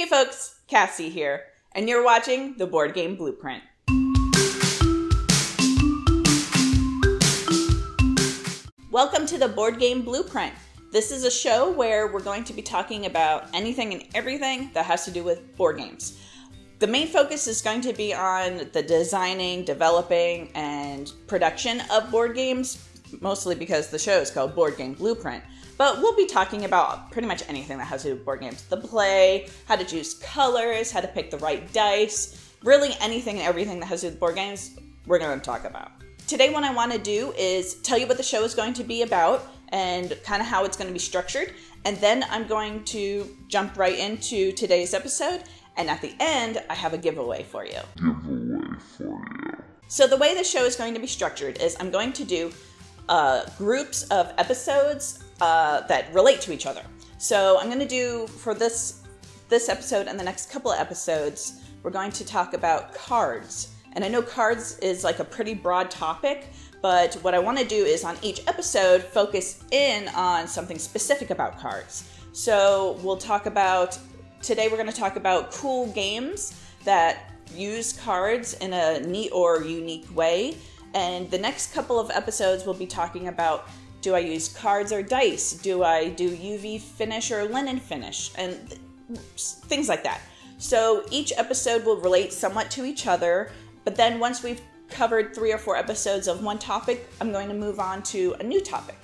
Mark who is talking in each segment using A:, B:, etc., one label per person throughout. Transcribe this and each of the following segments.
A: Hey folks, Cassie here, and you're watching The Board Game Blueprint. Welcome to The Board Game Blueprint. This is a show where we're going to be talking about anything and everything that has to do with board games. The main focus is going to be on the designing, developing, and production of board games, mostly because the show is called Board Game Blueprint. But we'll be talking about pretty much anything that has to do with board games. The play, how to choose colors, how to pick the right dice, really anything and everything that has to do with board games, we're going to talk about. Today what I want to do is tell you what the show is going to be about and kind of how it's going to be structured. And then I'm going to jump right into today's episode. And at the end, I have a giveaway for you. So the way the show is going to be structured is I'm going to do groups of episodes that relate to each other. So I'm going to do, for this episode and the next couple of episodes, we're going to talk about cards. And I know cards is like a pretty broad topic, but what I want to do is on each episode focus in on something specific about cards. So we'll talk about, today we're going to talk about cool games that use cards in a neat or unique way. And the next couple of episodes we'll be talking about, do I use cards or dice? Do I do UV finish or linen finish? And things like that. So each episode will relate somewhat to each other. But then once we've covered 3 or 4 episodes of one topic, I'm going to move on to a new topic.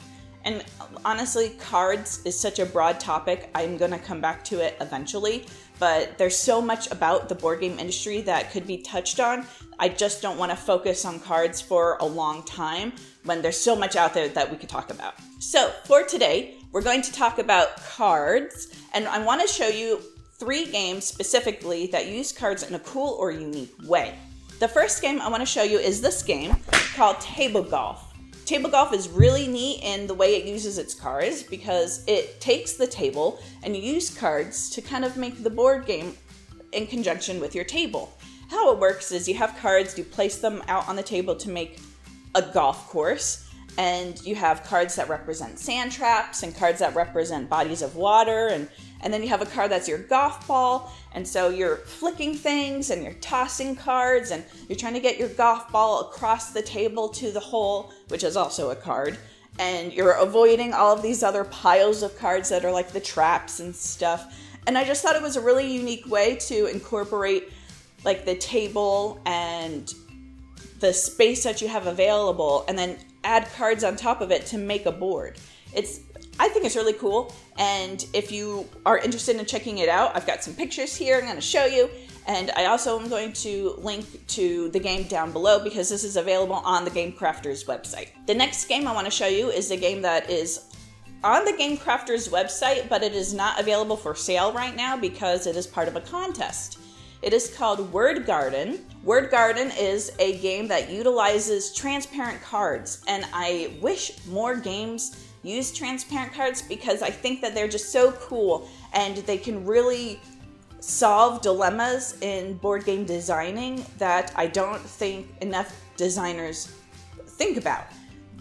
A: And honestly, cards is such a broad topic. I'm going to come back to it eventually. But there's so much about the board game industry that could be touched on. I just don't want to focus on cards for a long time when there's so much out there that we could talk about. So for today, we're going to talk about cards. And I want to show you 3 games specifically that use cards in a cool or unique way. The first game I want to show you is this game called Table Golf. Table Golf is really neat in the way it uses its cards because it takes the table and you use cards to kind of make the board game in conjunction with your table. How it works is you have cards, you place them out on the table to make a golf course, and you have cards that represent sand traps and cards that represent bodies of water, and then you have a card that's your golf ball, and so you're flicking things and you're tossing cards and you're trying to get your golf ball across the table to the hole, which is also a card, and you're avoiding all of these other piles of cards that are like the traps and stuff. And I just thought it was a really unique way to incorporate like the table and the space that you have available and then add cards on top of it to make a board. I think it's really cool, and if you are interested in checking it out, I've got some pictures here I'm going to show you, and I also am going to link to the game down below because this is available on the Game Crafters website. The next game I want to show you is a game that is on the Game Crafters website, but it is not available for sale right now because it is part of a contest. It is called Word Garden. Word Garden is a game that utilizes transparent cards, and I wish more games use transparent cards because I think that they're just so cool and they can really solve dilemmas in board game designing that I don't think enough designers think about.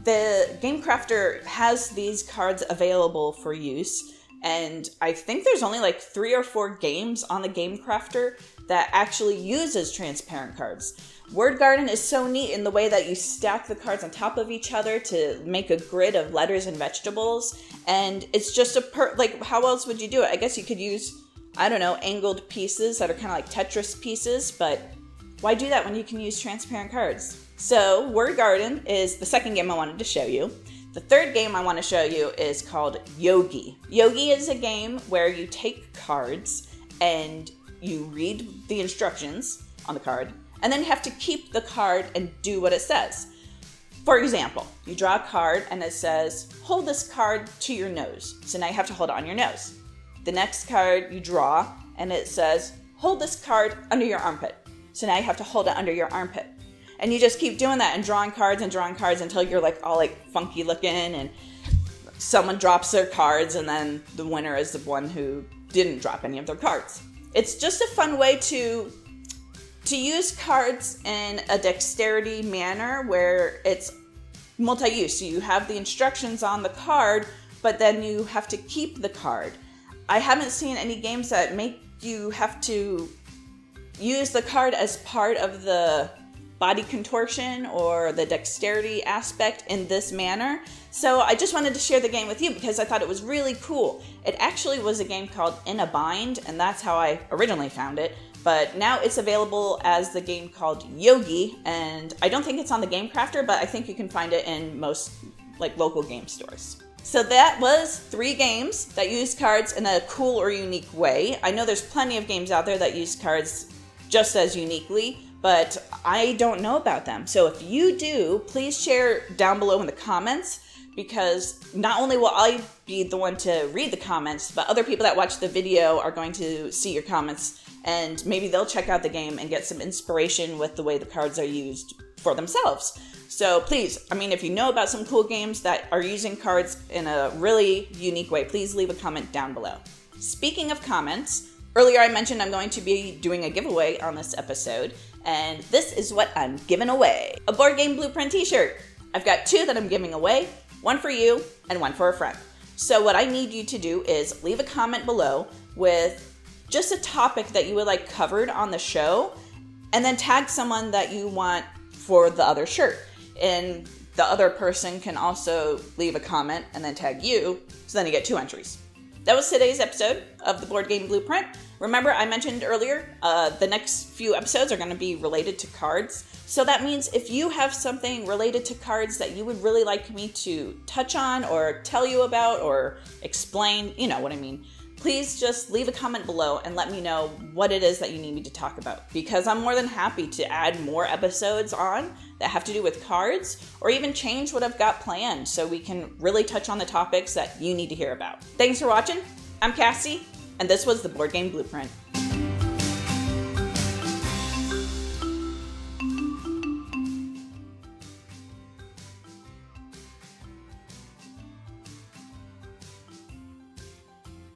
A: The Game Crafter has these cards available for use, and I think there's only like 3 or 4 games on the Game Crafter that actually uses transparent cards. Word Garden is so neat in the way that you stack the cards on top of each other to make a grid of letters and vegetables, and it's just like, how else would you do it? I guess you could use, I don't know, angled pieces that are kind of like Tetris pieces, but why do that when you can use transparent cards? So Word Garden is the second game I wanted to show you. The third game I want to show you is called Yogi. Yogi is a game where you take cards and you read the instructions on the card, and then you have to keep the card and do what it says. For example, you draw a card and it says, hold this card to your nose. So now you have to hold it on your nose. The next card you draw and it says, hold this card under your armpit. So now you have to hold it under your armpit. And you just keep doing that and drawing cards until you're like all like funky looking and someone drops their cards and then the winner is the one who didn't drop any of their cards. It's just a fun way to use cards in a dexterity manner where it's multi-use. So you have the instructions on the card, but then you have to keep the card. I haven't seen any games that make you have to use the card as part of the body contortion or the dexterity aspect in this manner. So I just wanted to share the game with you because I thought it was really cool. It actually was a game called In a Bind, and that's how I originally found it. But now it's available as the game called Yogi, and I don't think it's on the Game Crafter, but I think you can find it in most like local game stores. So that was 3 games that use cards in a cool or unique way. I know there's plenty of games out there that use cards just as uniquely, but I don't know about them. So if you do, please share down below in the comments, because not only will I be the one to read the comments, but other people that watch the video are going to see your comments, and maybe they'll check out the game and get some inspiration with the way the cards are used for themselves. So please, I mean, if you know about some cool games that are using cards in a really unique way, please leave a comment down below. Speaking of comments, earlier I mentioned I'm going to be doing a giveaway on this episode, and this is what I'm giving away. A Board Game Blueprint t-shirt. I've got 2 that I'm giving away, one for you and one for a friend. So what I need you to do is leave a comment below with just a topic that you would like covered on the show, and then tag someone that you want for the other shirt. And the other person can also leave a comment and then tag you, so then you get 2 entries. That was today's episode of the Board Game Blueprint. Remember, I mentioned earlier, the next few episodes are going to be related to cards. So that means if you have something related to cards that you would really like me to touch on or tell you about or explain, you know what I mean, please just leave a comment below and let me know what it is that you need me to talk about, because I'm more than happy to add more episodes on that have to do with cards, or even change what I've got planned so we can really touch on the topics that you need to hear about. Thanks for watching. I'm Cassie, and this was the Board Game Blueprint.